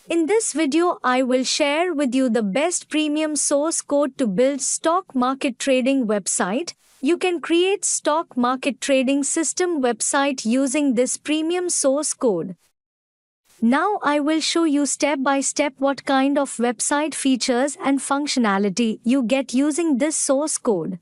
In this video, I will share with you the best premium source code to build stock market trading website. You can create stock market trading system website using this premium source code. Now I will show you step by step what kind of website features and functionality you get using this source code.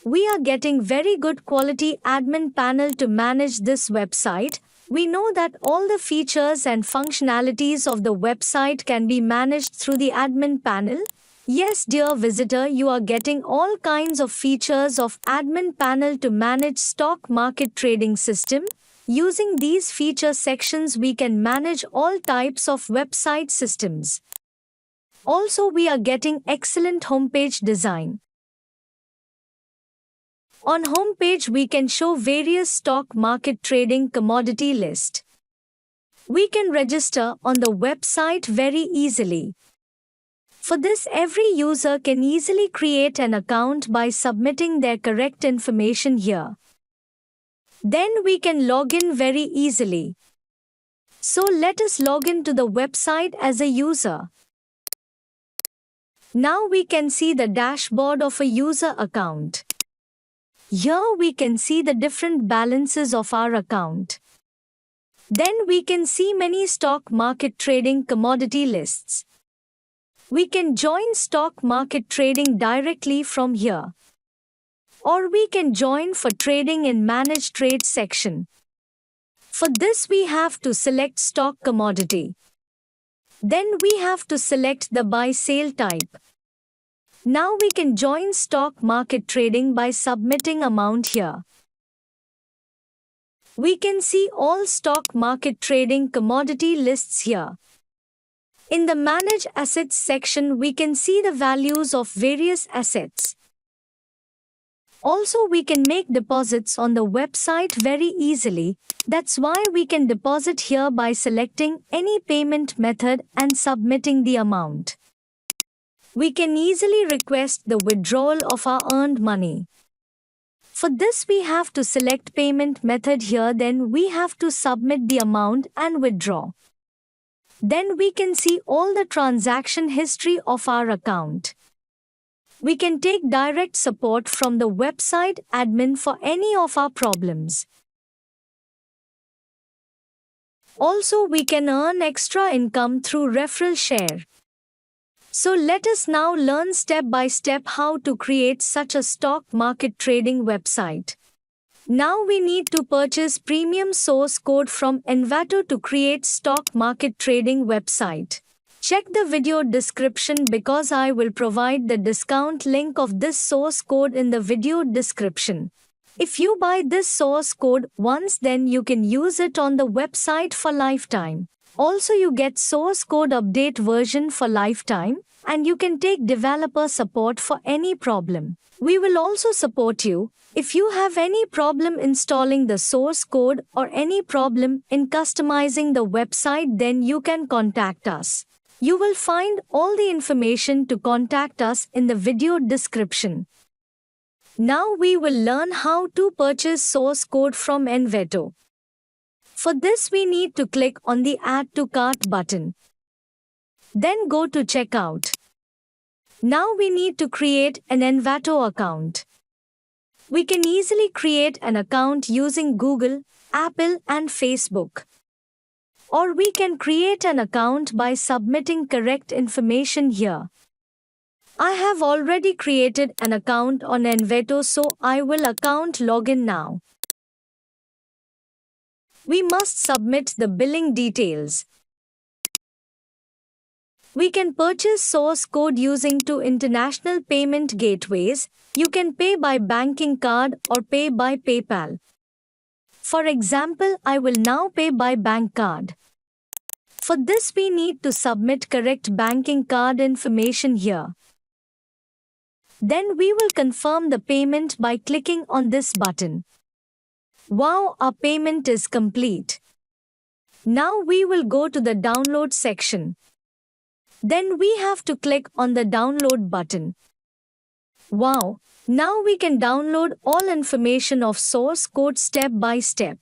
We are getting very good quality admin panel to manage this website. We know that all the features and functionalities of the website can be managed through the admin panel. Yes, dear visitor, you are getting all kinds of features of admin panel to manage stock market trading system. Using these feature sections, we can manage all types of website systems. Also, we are getting excellent homepage design. On homepage, we can show various stock market trading commodity list. We can register on the website very easily. For this, every user can easily create an account by submitting their correct information here. Then we can log in very easily. So let us log in to the website as a user. Now we can see the dashboard of a user account. Here we can see the different balances of our account. Then we can see many stock market trading commodity lists. We can join stock market trading directly from here. Or we can join for trading in manage trade section. For this we have to select stock commodity. Then we have to select the buy sale type. Now we can join stock market trading by submitting amount here. We can see all stock market trading commodity lists here. In the Manage Assets section, we can see the values of various assets. Also, we can make deposits on the website very easily. That's why we can deposit here by selecting any payment method and submitting the amount. We can easily request the withdrawal of our earned money. For this, we have to select payment method here, then we have to submit the amount and withdraw. Then we can see all the transaction history of our account. We can take direct support from the website admin for any of our problems. Also, we can earn extra income through referral share. So let us now learn step by step how to create such a stock market trading website. Now we need to purchase premium source code from Envato to create stock market trading website. Check the video description because I will provide the discount link of this source code in the video description. If you buy this source code once, then you can use it on the website for lifetime. Also, you get source code update version for lifetime, and you can take developer support for any problem. We will also support you. If you have any problem installing the source code or any problem in customizing the website, then you can contact us. You will find all the information to contact us in the video description. Now we will learn how to purchase source code from Envato. For this, we need to click on the Add to Cart button. Then go to Checkout. Now we need to create an Envato account. We can easily create an account using Google, Apple, and Facebook. Or we can create an account by submitting correct information here. I have already created an account on Envato, so I will account login now. We must submit the billing details. We can purchase source code using two international payment gateways. You can pay by banking card or pay by PayPal. For example, I will now pay by bank card. For this, we need to submit correct banking card information here. Then we will confirm the payment by clicking on this button. Wow, our payment is complete. Now we will go to the download section. Then we have to click on the download button. Wow, now we can download all information of source code step by step.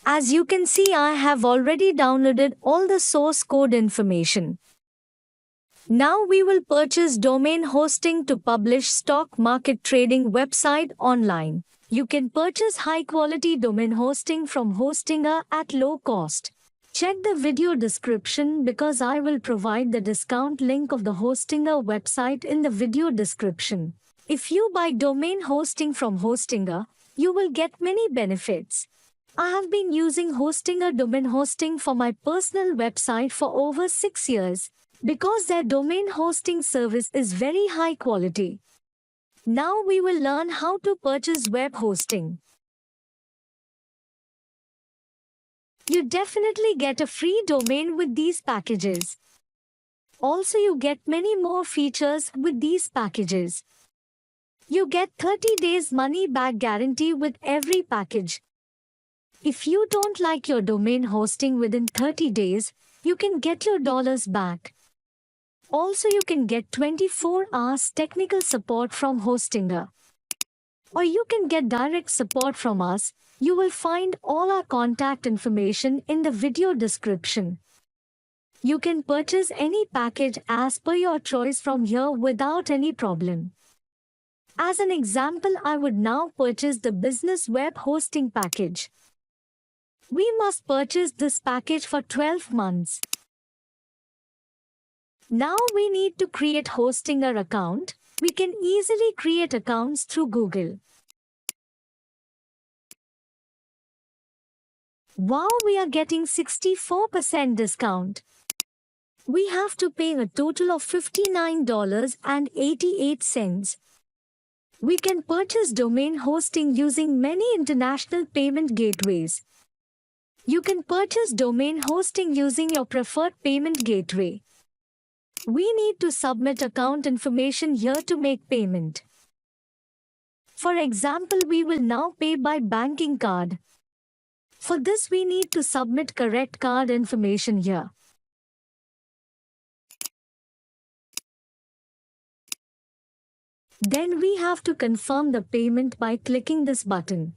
As you can see, I have already downloaded all the source code information. Now we will purchase domain hosting to publish stock market trading website online. You can purchase high quality domain hosting from Hostinger at low cost. Check the video description because I will provide the discount link of the Hostinger website in the video description. If you buy domain hosting from Hostinger, you will get many benefits. I have been using Hostinger domain hosting for my personal website for over 6 years because their domain hosting service is very high quality. Now we will learn how to purchase web hosting. You definitely get a free domain with these packages. Also, you get many more features with these packages. You get 30 days money back guarantee with every package. If you don't like your domain hosting within 30 days, you can get your dollars back. Also, you can get 24 hours technical support from Hostinger. Or you can get direct support from us. You will find all our contact information in the video description. You can purchase any package as per your choice from here without any problem. As an example, I would now purchase the business web hosting package. We must purchase this package for 12 months. Now we need to create Hostinger account. We can easily create accounts through Google. Wow, we are getting 64% discount. We have to pay a total of $59.88. We can purchase domain hosting using many international payment gateways. You can purchase domain hosting using your preferred payment gateway. We need to submit account information here to make payment. For example, we will now pay by banking card. For this, we need to submit correct card information here. Then we have to confirm the payment by clicking this button.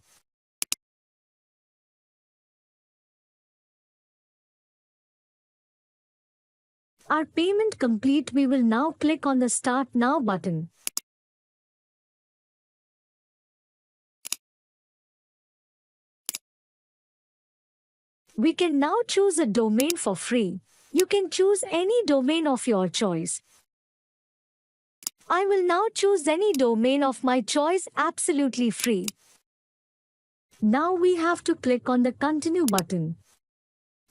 Our payment complete. We will now click on the Start Now button. We can now choose a domain for free. You can choose any domain of your choice. I will now choose any domain of my choice absolutely free. Now we have to click on the Continue button.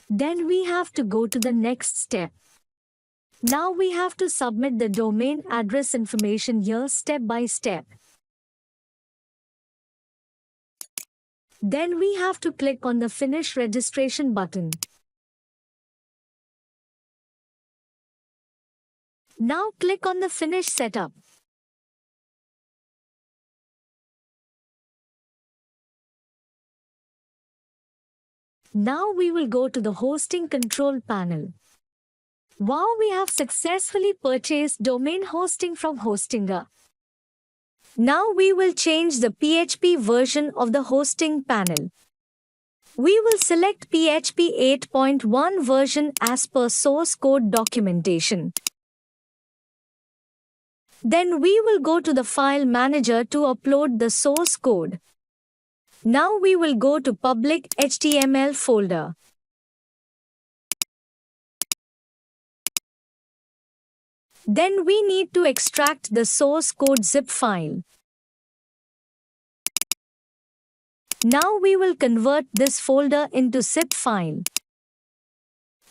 Then we have to go to the next step. Now we have to submit the domain address information here step by step. Then we have to click on the Finish Registration button. Now click on the Finish Setup. Now we will go to the Hosting Control panel. Wow, we have successfully purchased domain hosting from Hostinger. Now we will change the PHP version of the hosting panel. We will select PHP 8.1 version as per source code documentation. Then we will go to the file manager to upload the source code. Now we will go to public HTML folder. Then we need to extract the source code zip file. Now we will convert this folder into zip file.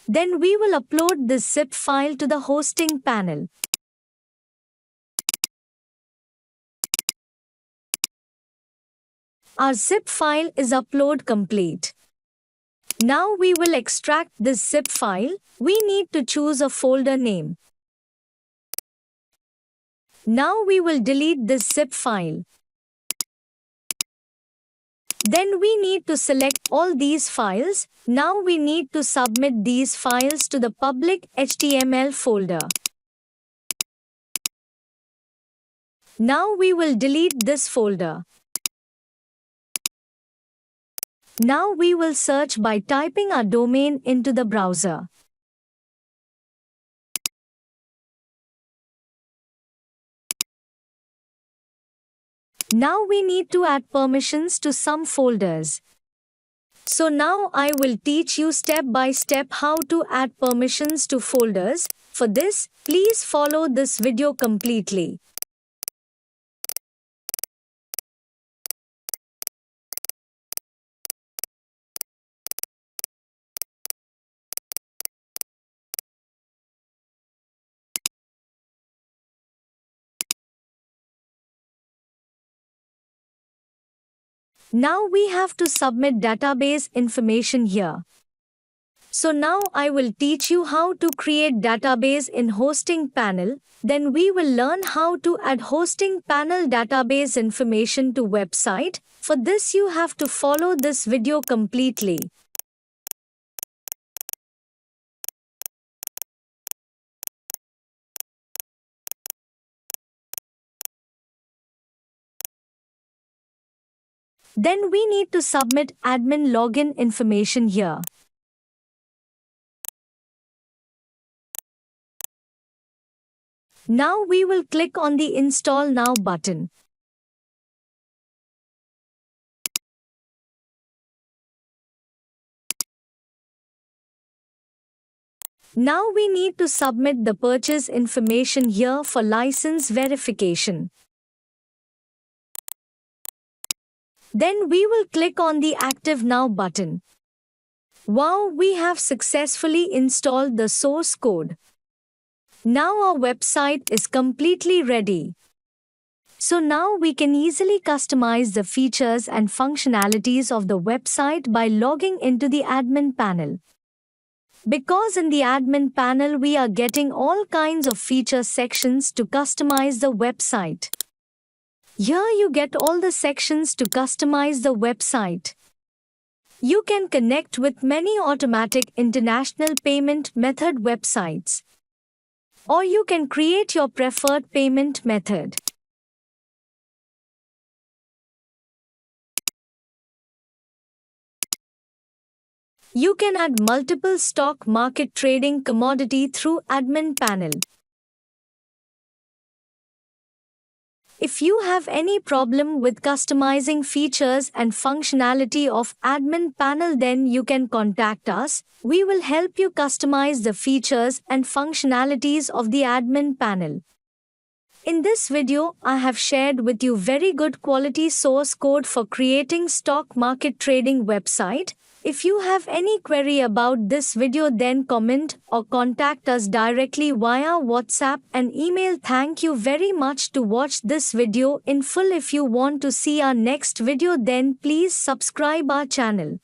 Then we will upload this zip file to the hosting panel. Our zip file is upload complete. Now we will extract this zip file. We need to choose a folder name. Now we will delete this zip file. Then we need to select all these files. Now we need to submit these files to the public HTML folder. Now we will delete this folder. Now we will search by typing our domain into the browser. Now we need to add permissions to some folders. So now I will teach you step by step how to add permissions to folders. For this, please follow this video completely. Now we have to submit database information here. So now I will teach you how to create database in hosting panel. Then we will learn how to add hosting panel database information to website. For this you have to follow this video completely. Then we need to submit admin login information here. Now we will click on the Install Now button. Now we need to submit the purchase information here for license verification. Then we will click on the Active Now button. Wow, we have successfully installed the source code. Now our website is completely ready. So now we can easily customize the features and functionalities of the website by logging into the admin panel. Because in the admin panel we are getting all kinds of feature sections to customize the website. Here you get all the sections to customize the website. You can connect with many automatic international payment method websites. Or you can create your preferred payment method. You can add multiple stock market trading commodity through admin panel. If you have any problem with customizing features and functionality of admin panel, then you can contact us. We will help you customize the features and functionalities of the admin panel. In this video, I have shared with you very good quality source code for creating stock market trading website. If you have any query about this video, then comment or contact us directly via WhatsApp and email. Thank you very much to watch this video in full. If you want to see our next video, then please subscribe our channel.